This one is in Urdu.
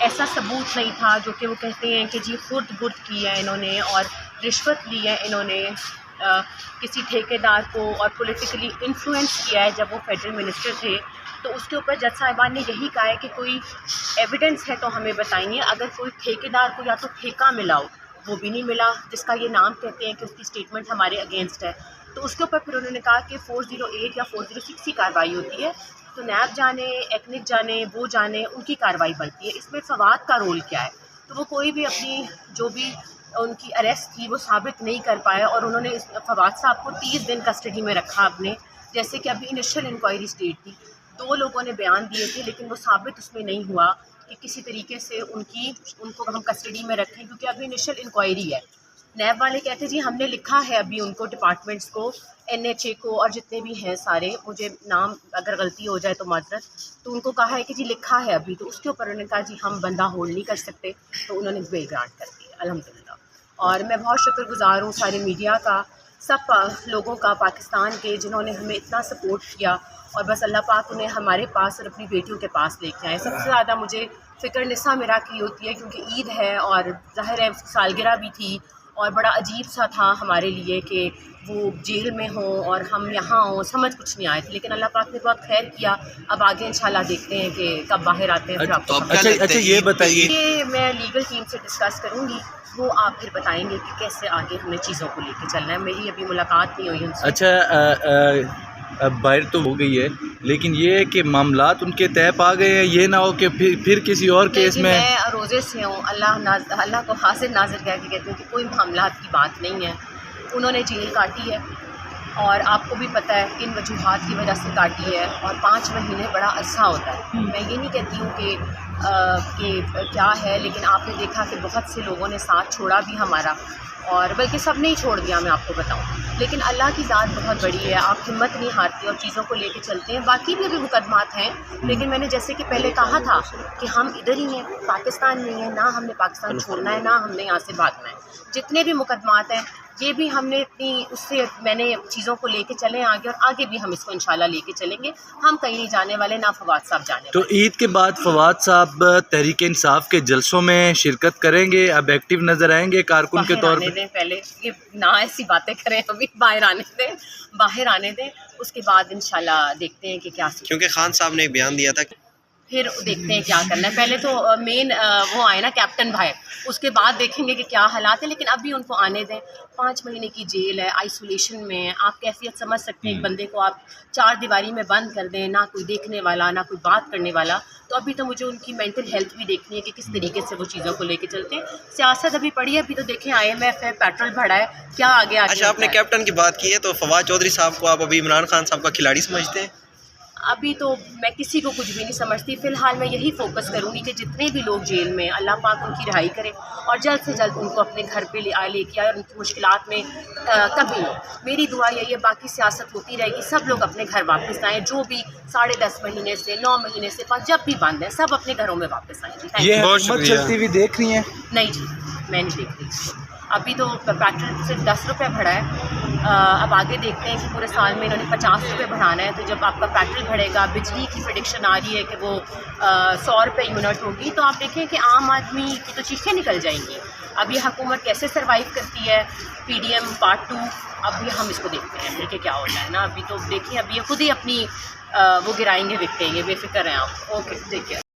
ایسا ثبوت نہیں تھا جو کہ وہ کہتے ہیں کہ جی خود گرد کی ہے انہوں نے اور رشوت لی ہے انہوں نے کسی ٹھیکیدار کو اور پولیٹیکلی انفلوئنس کیا ہے جب وہ فیڈرل منسٹر تھے. تو اس کے اوپر جج صاحبان نے یہی کہا ہے کہ کوئی ایویڈنس ہے تو ہمیں بتائیے. اگر کوئی ٹھیکیدار کو یا تو ٹھیکہ ملا ہو وہ بھی نہیں ملا جس کا یہ نام کہتے ہیں کہ اس کی اسٹیٹمنٹ ہمارے اگینسٹ ہے. تو اس کے اوپر پھر انہوں نے کہا کہ 408 یا 406 کی کارروائی ہوتی ہے. تو نیب جانے ایکنک جانے وہ جانے ان کی کارروائی بنتی ہے. اس میں فواد کا رول کیا ہے؟ تو وہ کوئی بھی اپنی جو بھی ان کی اریسٹ تھی وہ ثابت نہیں کر پائے اور انہوں نے فواد صاحب کو 30 دن کسٹڈی میں رکھا اپنے. جیسے کہ ابھی انیشیل انکوائری اسٹیٹ تھی 2 لوگوں نے بیان دیے تھے لیکن وہ ثابت اس میں نہیں ہوا کہ کسی طریقے سے ان کو ہم کسٹڈی میں رکھیں کیونکہ ابھی انیشیل انکوائری ہے. نیب والے کہتے جی ہم نے لکھا ہے ابھی ان کو ڈپارٹمنٹس کو NHA کو اور جتنے بھی ہیں سارے, مجھے نام اگر غلطی ہو جائے تو معذرت, تو ان کو کہا ہے کہ جی لکھا ہے ابھی. تو اس کے اوپر انہوں نے کہا جی ہم بندہ ہولڈ نہیں کر سکتے تو انہوں نے بیل گرانٹ کر دی الحمدللہ. اور میں بہت شکر گزار ہوں سارے میڈیا کا, سب لوگوں کا پاکستان کے جنہوں نے ہمیں اتنا سپورٹ کیا. اور بس اللہ پاک انہیں ہمارے پاس اور اپنی بیٹیوں کے پاس لے کے آئے. سب سے زیادہ مجھے فکر نساء میرا کی ہوتی ہے کیونکہ عید ہے اور ظاہر ہے سالگرہ بھی تھی اور بڑا عجیب سا تھا ہمارے لیے کہ وہ جیل میں ہوں اور ہم یہاں ہوں, سمجھ کچھ نہیں آئے تھے. لیکن اللہ پاک نے بہت خیر کیا. اب آگے انشاءاللہ دیکھتے ہیں کہ کب باہر آتے ہیں. پھر آپ کو اچھا یہ بتائیے, یہ میں لیگل ٹیم سے ڈسکس کروں گی, وہ آپ پھر بتائیں گے کہ کیسے آگے ہمیں چیزوں کو لے کے چلنا ہے. میری ابھی ملاقات نہیں ہوئی ان سے. اچھا باہر تو ہو گئی ہے لیکن یہ ہے کہ معاملات ان کے طے پا گئے ہیں, یہ نہ ہو کہ پھر کسی اور کیس میں. میں روزے سے ہوں, اللہ کو حاضر ناظر کہہ کے کہتی ہوں کہ کوئی معاملات کی بات نہیں ہے. انہوں نے جیل کاٹی ہے اور آپ کو بھی پتہ ہے کن وجوہات کی وجہ سے کاٹی ہے اور 5 مہینے بڑا عرصہ ہوتا ہے. میں یہ نہیں کہتی ہوں کہ کیا ہے, لیکن آپ نے دیکھا کہ بہت سے لوگوں نے ساتھ چھوڑا بھی ہمارا, اور بلکہ سب نے ہی چھوڑ دیا میں آپ کو بتاؤں. لیکن اللہ کی ذات بہت بڑی ہے, آپ ہمت نہیں ہارتی اور چیزوں کو لے کے چلتے ہیں. باقی بھی ابھی مقدمات ہیں لیکن میں نے جیسے کہ پہلے کہا تھا کہ ہم ادھر ہی ہیں, پاکستان میں ہیں, نہ ہم نے پاکستان چھوڑنا ہے نہ ہم نے یہاں سے بھاگنا ہے. جتنے بھی مقدمات ہیں یہ بھی ہم نے اتنی اس سے میں نے چیزوں کو لے کے چلیں آگے, اور آگے بھی ہم اس کو انشاءاللہ لے کے چلیں گے. ہم کہیں نہیں جانے والے, نہ فواد صاحب جانے والے. تو عید کے بعد فواد صاحب تحریک انصاف کے جلسوں میں شرکت کریں گے, اب ایکٹیو نظر آئیں گے کارکن کے طور پہ؟ پہلے یہ نہ ایسی باتیں کریں, ابھی باہر آنے دیں, اس کے بعد انشاءاللہ دیکھتے ہیں کہ کیا. کیونکہ خان صاحب نے ایک بیان دیا تھا پھر دیکھتے ہیں کیا کرنا ہے. پہلے تو مین وہ آئے نا کیپٹن بھائی, اس کے بعد دیکھیں گے کہ کیا حالات ہیں. لیکن ابھی ان کو آنے دیں. 5 مہینے کی جیل ہے, آئسولیشن میں, آپ کیفیت سمجھ سکتے ہیں. ایک بندے کو آپ 4 دیواری میں بند کر دیں, نہ کوئی دیکھنے والا نہ کوئی بات کرنے والا. تو ابھی تو مجھے ان کی مینٹل ہیلتھ بھی دیکھنی ہے کہ کس طریقے سے وہ چیزوں کو لے کے چلتے ہیں. سیاست ابھی پڑھی ہے, ابھی تو دیکھیں IMF ہے, پیٹرول بڑھا ہے, کیا آگے. اچھا آپ نے کیپٹن کی بات کی ہے تو فواد چودھری صاحب کو آپ ابھی عمران خان صاحب کا کھلاڑی سمجھتے ہیں؟ ابھی تو میں کسی کو کچھ بھی نہیں سمجھتی. فی الحال میں یہی فوکس کروں گی کہ جتنے بھی لوگ جیل میں, اللہ پاک ان کی رہائی کرے اور جلد سے جلد ان کو اپنے گھر پہ لے کے آئے اور ان کی مشکلات میں کبھی ہو. میری دعا یہی ہے, باقی سیاست ہوتی رہے گی, سب لوگ اپنے گھر واپس آئیں. جو بھی 10.5 مہینے سے 9 مہینے سے 5 جب بھی بند ہیں, سب اپنے گھروں میں واپس آئیں. یہ حکومت چلتی ہوئی دیکھ رہی ہیں؟ نہیں جی, میں نہیں دیکھ رہی. ابھی تو پیٹرول صرف 10 روپے بڑھا ہے. اب آگے دیکھتے ہیں کہ پورے سال میں انہوں نے 50 روپے بڑھانا ہے. تو جب آپ کا پیٹرول بڑھے گا, بجلی کی پریڈکشن آ رہی ہے کہ وہ 100 روپے یونٹ ہوگی, تو آپ دیکھیں کہ عام آدمی کی تو چیخیں نکل جائیں گی. اب یہ حکومت کیسے سروائیو کرتی ہے, PDM Part 2, اب بھی ہم اس کو دیکھتے ہیں کہ کیا ہوتا ہے نا. ابھی تو دیکھیں, ابھی یہ خود ہی اپنی وہ گرائیں گے وکٹیں, یہ بے فکر ہیں آپ. Okay, take care.